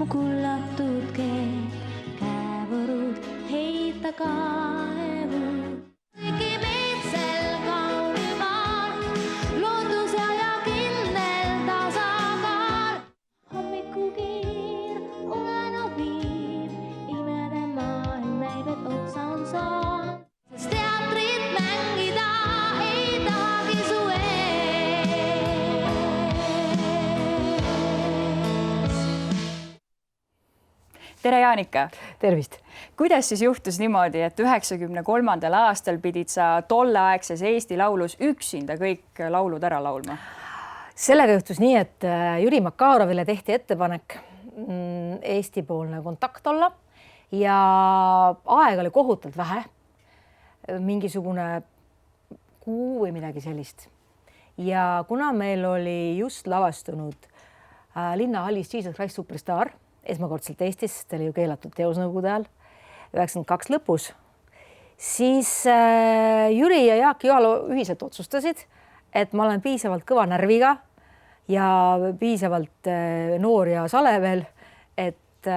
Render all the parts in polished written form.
mu kullatud keelt, käevõrud heita kaevu. Kõigi metsel kaunimaal, lootuse ja kindel tasakaal. Hommikukiir unenäod viib, imede maailm näib, et otsa on saanud. Sest teatrit mängida ei tahagi su ees. Tere, Jaanika! Tervist! Kuidas siis juhtus niimoodi, et 93. aastal pidid sa tolleaegses Eesti Laulus üksinda kõik laulud ära laulma? Sellega juhtus nii, et Jüri Makarovile tehti ettepanek Eesti-poolne kontakt olla ja aega oli kohutavalt vähe, mingisugune kuu või midagi sellist. Ja kuna meil oli just lavastunud Linnahallis Jesus Christ Superstar, esmakordselt Eestis, ta oli ju keelatud teosnõukogude ajal, 92 lõpus, siis Jüri ja Jaak Joalo ühiselt otsustasid, et ma olen piisavalt kõva närviga ja piisavalt noor ja sale veel, et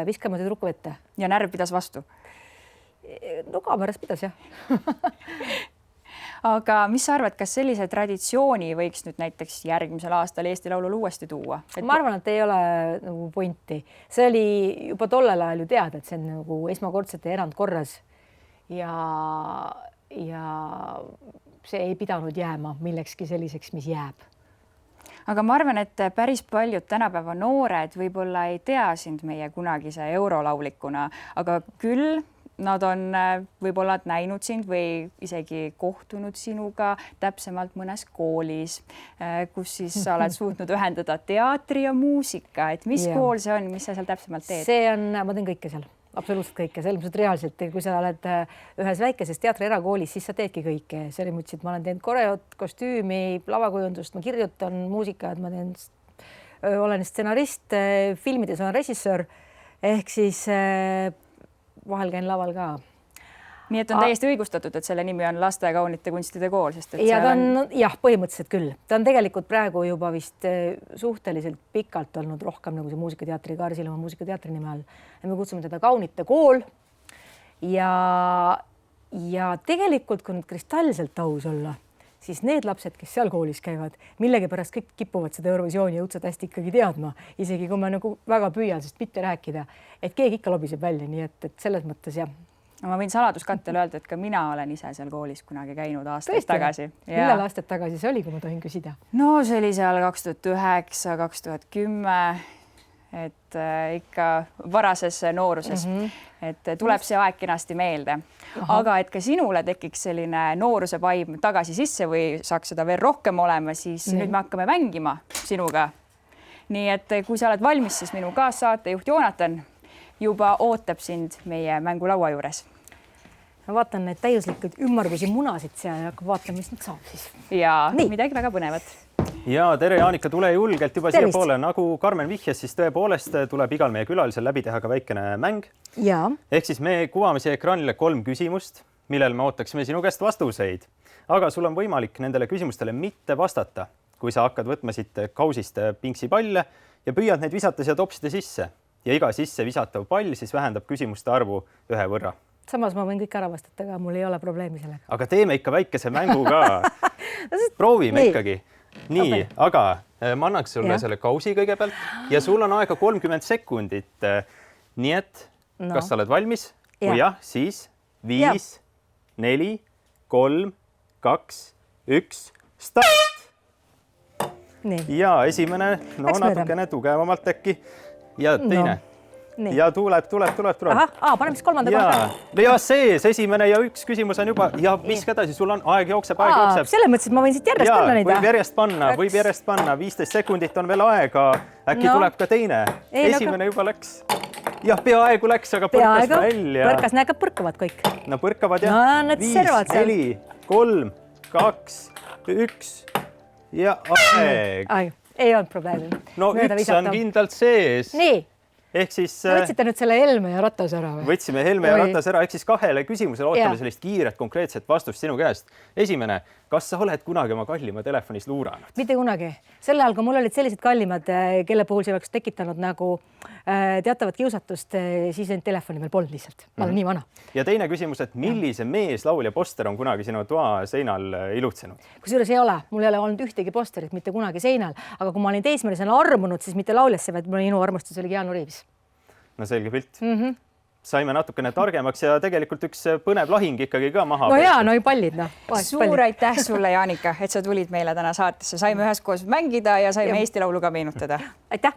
viskame tüdruku vette. Ja närv pidas vastu? No kaameras pidas, jah. Aga mis sa arvad, kas sellise traditsiooni võiks nüüd näiteks järgmisel aastal Eesti Laulul uuesti tuua? Ma arvan, et ei ole nagu pointi. See oli juba tollel ajal ju teada, et see on nagu esmakordsete erandkorras ja see ei pidanud jääma millekski selliseks, mis jääb. Aga ma arvan, et päris paljud tänapäeva noored võib-olla ei tea sind meie kunagise eurolaulikuna, aga küll nad on võib-olla näinud sind või isegi kohtunud sinuga täpsemalt mõnes koolis, kus siis sa oled suutnud ühendada teatri ja muusika. Et mis kool see on, mis sa seal täpsemalt teed? See on, ma teen kõike seal, absoluutselt kõike. Sellepärast reaalselt, kui sa oled ühes väikeses teatri erakoolis, siis sa teedki kõike. Selle mõtlesin, et ma olen teinud koreot, kostüümi, lavakujundust, ma kirjutan muusikat, ma olen stsenarist, filmides olen režissöör, ehk siis vahel käin laval ka. Nii et on täiesti õigustatud, et selle nimi on Laste kaunite kunstide kool, sest et ja ta on, jah, põhimõtteliselt küll. Ta on tegelikult praegu juba vist suhteliselt pikalt olnud rohkem nagu see muusikateatri Kaarsilumaa muusikateatri nime all. Ja me kutsume teda kaunite kool ja tegelikult, kui nüüd kristallselt aus olla, siis need lapsed, kes seal koolis käivad, millegi pärast kõik kipuvad seda Eurovisiooni õudselt hästi ikkagi teadma, isegi kui ma nagu väga püüan, sest mitte rääkida, et keegi ikka lobiseb välja, nii et selles mõttes jah. Ma võin saladuskattel öelda, et ka mina olen ise seal koolis kunagi käinud aastaid tagasi. Millal aastad tagasi see oli, kui ma tohin küsida? No see oli seal 2009, 2010, et ikka varases nooruses, et tuleb see aeg kenasti meelde. Aga et ka sinule tekiks selline nooruse vaim tagasi sisse või saaks seda veel rohkem olema, siis nüüd me hakkame mängima sinuga. Nii et kui sa oled valmis, siis minu kaassaatejuht Joonatan juba ootab sind meie mängulaua juures. Ma vaatan need täiuslikud ümmargusi munasid seal ja hakkab vaatama, mis nad saab siis. Ja midagi väga põnevat. Ja tere, Jaanika, tule julgelt juba siia poole. Nagu Karmen vihjas, siis tõepoolest tuleb igal meie külalisel läbi teha ka väikene mäng. Ja. Ehk siis me kuvame siia ekraanile 3 küsimust, millel me ootaksime sinu käest vastuseid. Aga sul on võimalik nendele küsimustele mitte vastata, kui sa hakkad võtma siit kausist pinksipalle ja püüad neid visata siia topside sisse. Ja iga sisse visatav pall siis vähendab küsimuste arvu 1 võrra. Samas ma võin kõik ära vastata, aga mul ei ole probleemi sellega. Aga teeme ikka väikese mängu ka. Proovime ikkagi. Nii, aga ma annaks sulle selle kausi kõigepealt ja sul on aega 30 sekundit. Nii et kas sa oled valmis? Kui jah, siis 5, 4, 3, 2, 1, start! Ja esimene, natukene tugevamalt äkki. Ja teine. Ja tuleb. Aha, paneme siis 3. kohta. Ja sees, esimene ja 1 küsimus on juba ja viska edasi, sul on aeg jookseb. Selle mõttes, et ma võin siit järjest panna neid. Võib järjest panna, 15 sekundit on veel aega. Äkki tuleb ka teine. Esimene juba läks. Jah, peaaegu läks, aga põrkas välja. Põrkas, näekab põrkavad kõik. No põrkavad jah. 5, 4, 3, 2, 1 ja aeg. Ei olnud probleemi. No 1 on kindlalt sees. Nii. Ehk siis... Võtsite nüüd selle Helme ja Ratas ära või? Võtsime Helme ja Ratas ära, ehk siis 2 küsimusele ootame sellist kiiret, konkreetset vastust sinu käest. Esimene, kas sa oled kunagi oma kallima telefonis luuranud? Mitte kunagi. Sel ajal, kui mul olid sellised kallimad, kelle puhul see oleks tekitanud nagu teatavat kiusatust, siis neid telefoni veel polnud lihtsalt. Ma olen nii vana. Ja teine küsimus, et millise meeslaulja poster on kunagi sinu toa seinal ilutsenud? Kusjuures ei ole. Mul ei ole olnud ühtegi posterit mitte kunagi seinal, aga kui ma olin teismelisena armunud, siis mitte lauljasse, vaid minu armastus oli Keanu Reaves. No selge pilt. Saime natukene targemaks ja tegelikult üks põnev lahing ikkagi ka maha. No jaa, no pallid. Suur aitäh sulle, Jaanika, et sa tulid meile täna saatesse. Saime üheskoos mängida ja saime Eesti Laulu ka meenutada. Aitäh!